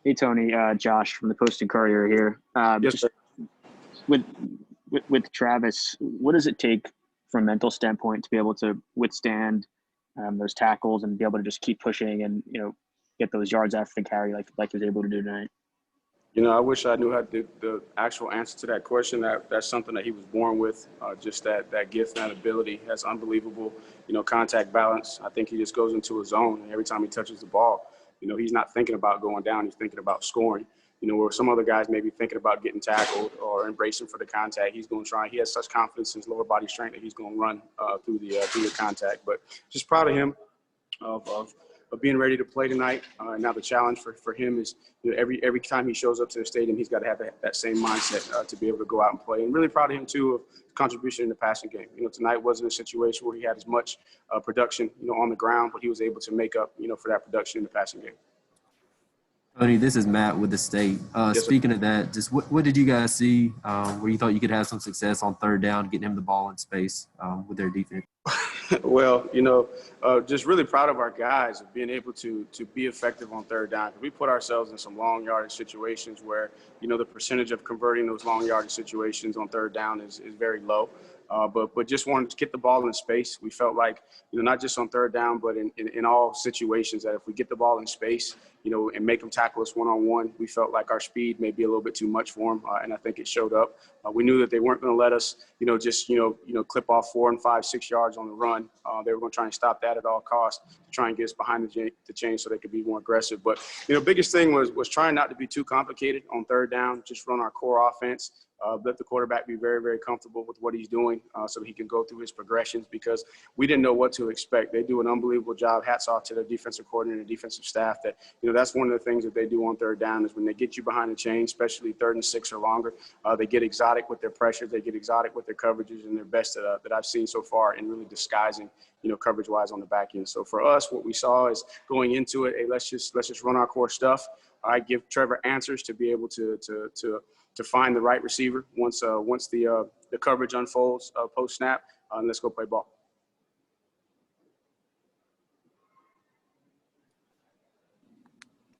Hey Tony, Josh from the Post and Courier here. Yes, Just sir. with, with Travis, what does it take from a mental standpoint to be able to withstand those tackles and be able to just keep pushing and get those yards after the carry like he was able to do tonight? I wish I knew how the actual answer to that question. That's something that he was born with. Just that gift and that ability. That's unbelievable. Contact balance. I think he just goes into his zone, and every time he touches the ball, he's not thinking about going down. He's thinking about scoring. Where some other guys may be thinking about getting tackled or embracing for the contact, he's going to try. He has such confidence in his lower body strength that he's going to run through the contact. But just proud of him. Of being ready to play tonight. Now the challenge for him is every time he shows up to the stadium, he's got to have that same mindset to be able to go out and play. And really proud of him too of his contribution in the passing game. Tonight wasn't a situation where he had as much production on the ground, but he was able to make up for that production in the passing game. Tony, this is Matt with the state. Yes, sir. Speaking of that, just what did you guys see where you thought you could have some success on third down, getting him the ball in space with their defense? Well, just really proud of our guys of being able to be effective on third down. We put ourselves in some long yardage situations where, the percentage of converting those long yardage situations on third down is very low. But just wanted to get the ball in space. We felt like, not just on third down, but in all situations that if we get the ball in space, and make them tackle us one-on-one, we felt like our speed may be a little bit too much for them. And I think it showed up. We knew that they weren't going to let us, just clip off 4 and 5, 6 yards on the run. They were going to try and stop that at all costs to try and get us behind the chain so they could be more aggressive. But, biggest thing was trying not to be too complicated on third down, just run our core offense. Let the quarterback be very, very comfortable with what he's doing so he can go through his progressions because we didn't know what to expect. They do an unbelievable job. Hats off to the defensive coordinator and defensive staff that, that's one of the things that they do on third down is when they get you behind the chain, especially 3rd and 6 or longer, they get exotic with their pressure. They get exotic with their coverages and their best that I've seen so far in really disguising, coverage-wise on the back end. So for us, what we saw is going into it, hey, let's just run our core stuff. I give Trevor answers to be able to find the right receiver once the coverage unfolds post snap, and let's go play ball.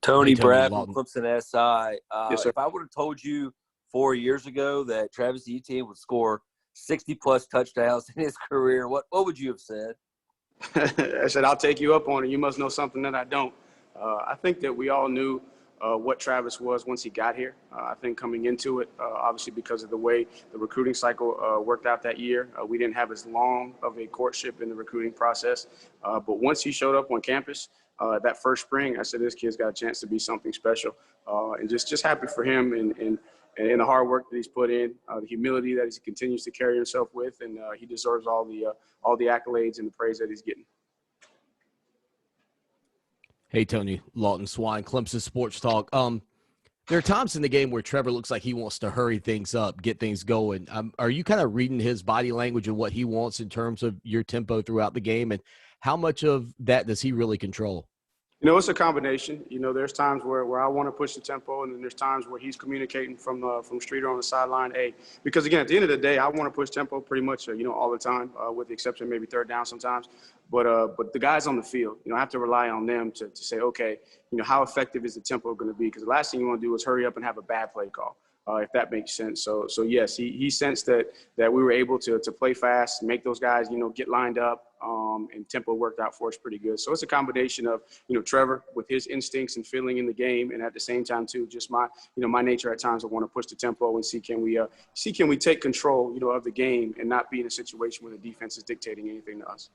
Tony, Hey, Brad from Lawton. Clemson SI. Yes, sir. If I would have told you 4 years ago that Travis Etienne would score 60-plus touchdowns in his career, what would you have said? I said, I'll take you up on it. You must know something that I don't. I think that we all knew what Travis was once he got here. I think coming into it, obviously because of the way the recruiting cycle worked out that year, we didn't have as long of a courtship in the recruiting process. But once he showed up on campus that first spring, I said, this kid's got a chance to be something special. And just happy for him and the hard work that he's put in, the humility that he continues to carry himself with, and he deserves all the accolades and the praise that he's getting. Hey, Tony, Lawton Swine, Clemson Sports Talk. There are times in the game where Trevor looks like he wants to hurry things up, get things going. Are you kind of reading his body language and what he wants in terms of your tempo throughout the game, and how much of that does he really control? It's a combination. There's times where I want to push the tempo, and then there's times where he's communicating from Streeter on the sideline. Hey, because again, at the end of the day, I want to push tempo pretty much, all the time, with the exception of maybe third down sometimes. But the guys on the field, I have to rely on them to say, okay, how effective is the tempo going to be? Because the last thing you want to do is hurry up and have a bad play call. If that makes sense. So yes, he sensed that we were able to play fast, make those guys, get lined up, and tempo worked out for us pretty good. So it's a combination of, Trevor with his instincts and feeling in the game, and at the same time too, just my nature at times I want to push the tempo and see can we take control, of the game and not be in a situation where the defense is dictating anything to us.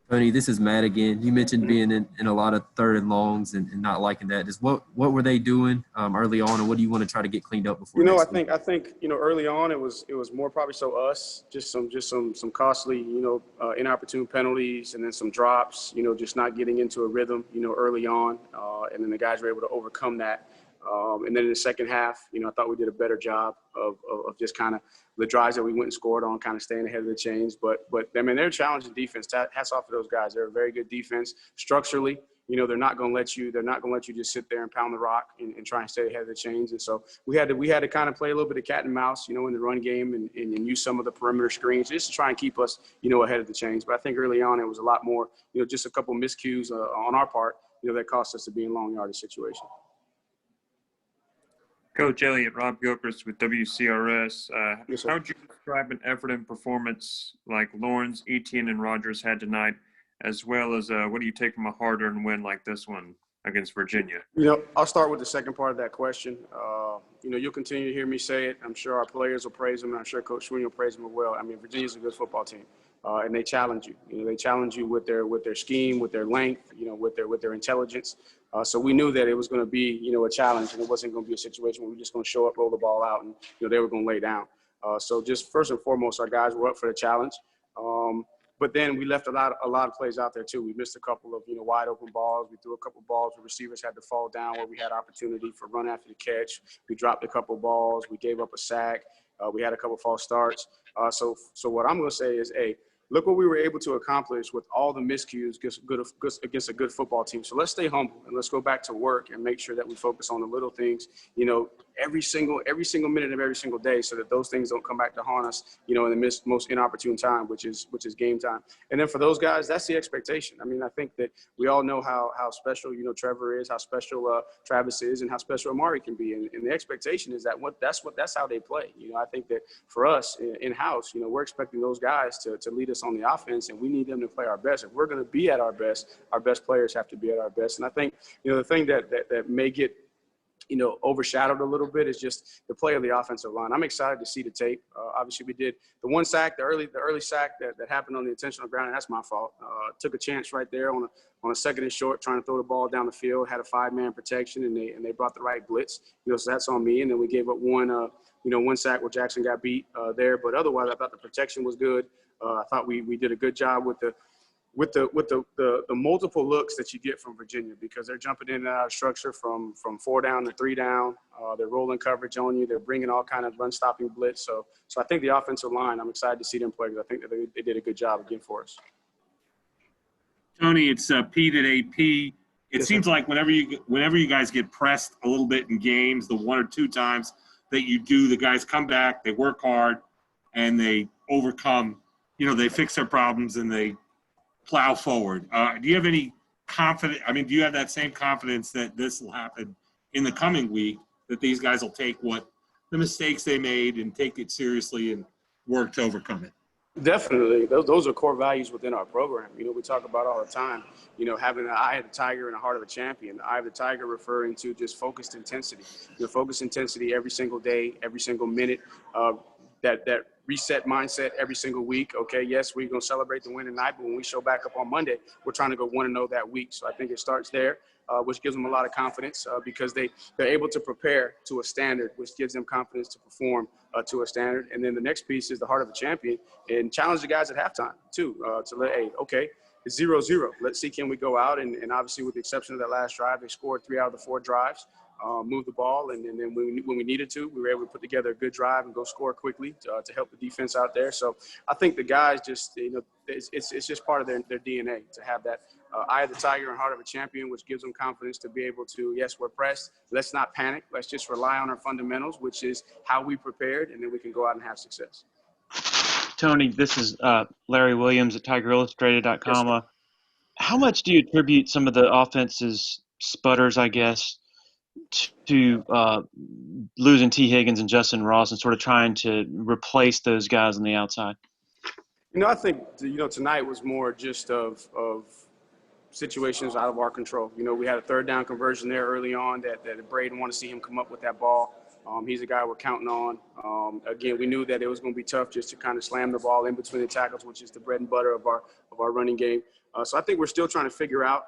Tony, this is Matt again. You mentioned being in a lot of third and longs and not liking that. Just what were they doing early on, and what do you want to try to get cleaned up before? I think early on it was more probably so us just some costly inopportune penalties and then some drops, just not getting into a rhythm early on, and then the guys were able to overcome that. And then in the second half, I thought we did a better job of just kind of the drives that we went and scored on, kind of staying ahead of the chains. But I mean, they're challenging defense. Hats off to those guys. They're a very good defense structurally. They're not going to let you just sit there and pound the rock and try and stay ahead of the chains. And so we had to kind of play a little bit of cat and mouse, in the run game and use some of the perimeter screens just to try and keep us, ahead of the chains. But I think early on it was a lot more, just a couple miscues on our part, that cost us to be in long yardage situation. Coach Elliott, Rob Gilchrist with WCRS. Yes, sir. How would you describe an effort and performance like Lawrence, Etienne, and Rogers had tonight, as well as what do you take from a hard-earned win like this one against Virginia? I'll start with the second part of that question. You'll continue to hear me say it. I'm sure our players will praise them, and I'm sure Coach Sweeney will praise them as well. I mean, Virginia's a good football team, and they challenge you. They challenge you with their scheme, with their length, with their intelligence. So we knew that it was going to be, a challenge, and it wasn't going to be a situation where we're just going to show up, roll the ball out, and they were going to lay down. So just first and foremost, our guys were up for the challenge. But then we left a lot of plays out there too. We missed a couple of wide open balls. We threw a couple of balls where receivers had to fall down where we had opportunity for run after the catch. We dropped a couple of balls. We gave up a sack. We had a couple of false starts. So what I'm going to say is, look what we were able to accomplish with all the miscues against a good football team. So let's stay humble and let's go back to work and make sure that we focus on the little things, every single minute of every single day, so that those things don't come back to haunt us, in the most inopportune time, which is game time. And then for those guys, that's the expectation. I mean, I think that we all know how special, Trevor is, how special Travis is, and how special Amari can be. And the expectation is that that's how they play. I think that for us in-house, we're expecting those guys to lead us on the offense, and we need them to play our best. If we're going to be at our best players have to be at our best. And I think, the thing that may get overshadowed a little bit is just the play of the offensive line. I'm excited to see the tape. Obviously, we did the one sack, the early sack that happened on the intentional ground, and that's my fault. Took a chance right there on a second and short, trying to throw the ball down the field. Had a 5-man protection, and they brought the right blitz. So that's on me. And then we gave up one sack where Jackson got beat there. But otherwise, I thought the protection was good. I thought we did a good job with the multiple looks that you get from Virginia, because they're jumping in and out of structure from 4 down to 3 down. They're rolling coverage on you. They're bringing all kind of run-stopping blitz. So I think the offensive line, I'm excited to see them play, because I think that they did a good job again for us. Tony, it's Pete at AP. It seems like whenever you guys get pressed a little bit in games, the 1 or 2 times that you do, the guys come back, they work hard, and they overcome. They fix their problems and they plow forward. Do you have any confidence? I mean, do you have that same confidence that this will happen in the coming week, that these guys will take the mistakes they made and take it seriously and work to overcome it? Definitely. Those are core values within our program. We talk about all the time, having an eye of the tiger and a heart of a champion. The eye of the tiger referring to just focused intensity. Focused intensity every single day, every single minute. That reset mindset every single week. Okay, yes, we're going to celebrate the win tonight, but when we show back up on Monday, we're trying to go 1-0 that week. So I think it starts there, which gives them a lot of confidence because they're able to prepare to a standard, which gives them confidence to perform to a standard. And then the next piece is the heart of a champion, and challenge the guys at halftime too, okay, it's 0-0. Let's see, can we go out? And obviously, with the exception of that last drive, they scored 3 out of the 4 drives. Move the ball, and then when we needed to, we were able to put together a good drive and go score quickly to help the defense out there. So I think the guys just, it's just part of their DNA to have that eye of the tiger and heart of a champion, which gives them confidence to be able to, yes, we're pressed. Let's not panic. Let's just rely on our fundamentals, which is how we prepared, and then we can go out and have success. Tony, this is Larry Williams at TigerIllustrated.com. Yes, how much do you attribute some of the offense's sputters, I guess, to losing T. Higgins and Justin Ross and sort of trying to replace those guys on the outside? I think, tonight was more just of situations out of our control. We had a 3rd down conversion there early on that Braden wanted to see him come up with that ball. He's a guy we're counting on. Again, we knew that it was going to be tough just to kind of slam the ball in between the tackles, which is the bread and butter of our running game. So I think we're still trying to figure out,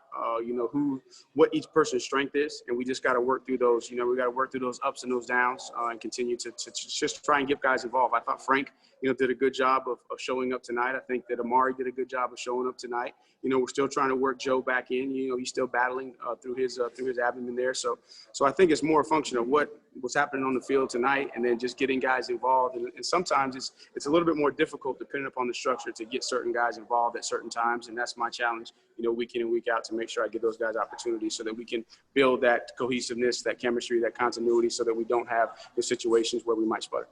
what each person's strength is, and we just got to work through those. We got to work through those ups and those downs, and continue to just try and get guys involved. I thought Frank, did a good job of showing up tonight. I think that Amari did a good job of showing up tonight. We're still trying to work Joe back in. He's still battling through his abdomen there. So I think it's more a function of what's happening on the field tonight, and then just getting guys involved. And sometimes it's a little bit more difficult depending upon the structure to get certain guys involved at certain times, and that's my challenge, week in and week out, to make sure I give those guys opportunities so that we can build that cohesiveness, that chemistry, that continuity, so that we don't have the situations where we might sputter.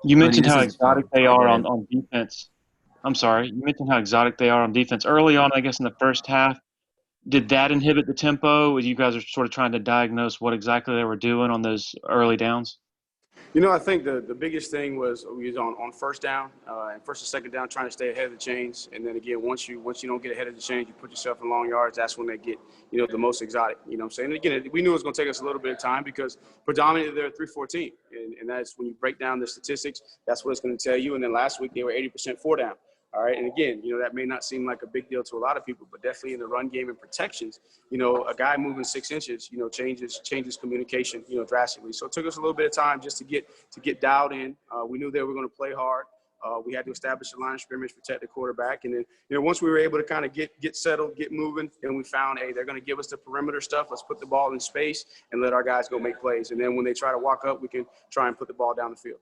You mentioned how exotic they are on defense. I'm sorry. You mentioned how exotic they are on defense. Early on, I guess, in the first half, did that inhibit the tempo? You guys are sort of trying to diagnose what exactly they were doing on those early downs? I think the biggest thing was we was on first down and first and second down, trying to stay ahead of the chains. And then again, once you don't get ahead of the chains, you put yourself in long yards. That's when they get the most exotic. You know what I'm saying? And again, we knew it was going to take us a little bit of time because predominantly they're 3-14, and that's when you break down the statistics. That's what it's going to tell you. And then last week they were 80% 4-down. All right. And again, that may not seem like a big deal to a lot of people, but definitely in the run game and protections, a guy moving 6 inches, changes communication, drastically. So it took us a little bit of time just to get dialed in. We knew they were going to play hard. We had to establish a line of scrimmage, protect the quarterback. And then, once we were able to kind of get settled, get moving, and we found, hey, they're going to give us the perimeter stuff. Let's put the ball in space and let our guys go make plays. And then when they try to walk up, we can try and put the ball down the field.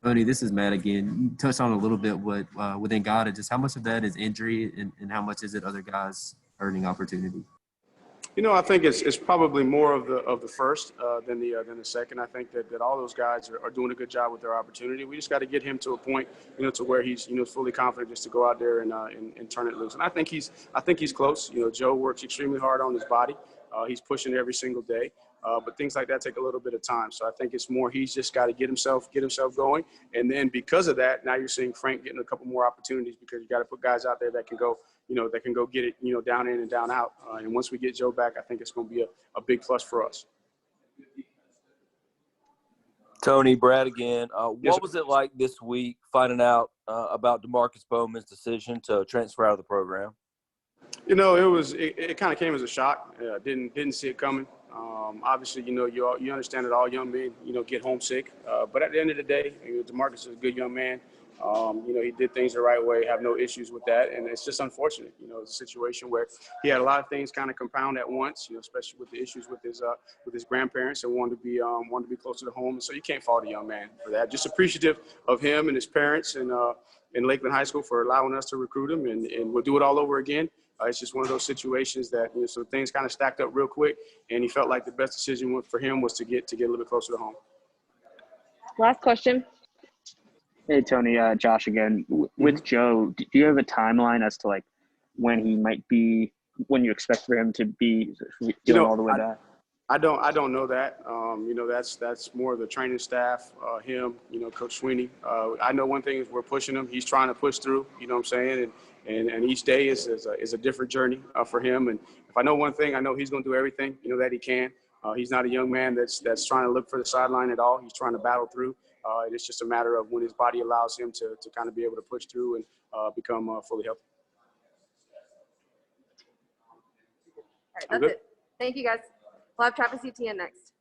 Tony, this is Matt again. You touched on a little bit with Ngata. Just how much of that is injury and how much is it other guys earning opportunity? I think it's probably more of the first than the second. I think that all those guys are doing a good job with their opportunity. We just got to get him to a point, to where he's fully confident just to go out there and turn it loose. And I think he's close. Joe works extremely hard on his body. He's pushing every single day. But things like that take a little bit of time. So I think it's more he's just got to get himself going. And then because of that, now you're seeing Frank getting a couple more opportunities because you got to put guys out there that can go, get it, down in and down out. And once we get Joe back, I think it's going to be a big plus for us. Tony, Brad again. Yes, What was it like this week finding out about DeMarcus Bowman's decision to transfer out of the program? It kind of came as a shock. Didn't see it coming. Obviously, you understand that all young men, get homesick. But at the end of the day, DeMarcus is a good young man. He did things the right way, have no issues with that. And it's just unfortunate, it's a situation where he had a lot of things kind of compound at once, especially with the issues with his grandparents and wanted to be closer to home. And so you can't fault a young man for that. Just appreciative of him and his parents and in Lakeland High School for allowing us to recruit him, and we'll do it all over again. It's just one of those situations that some things kind of stacked up real quick, and he felt like the best decision for him was to get a little bit closer to home. Last question. Hey, Tony, Josh again. With Joe, do you have a timeline as to when you expect for him to be feeling all the way back? I don't know that. That's more of the training staff, him, Coach Sweeney. I know one thing is we're pushing him. He's trying to push through, you know what I'm saying? And each day is a different journey for him. And if I know one thing, I know he's going to do everything, that he can. He's not a young man that's trying to look for the sideline at all. He's trying to battle through. It's just a matter of when his body allows him to kind of be able to push through and become fully healthy. All right, that's it. Thank you, guys. We'll have Travis Etienne next.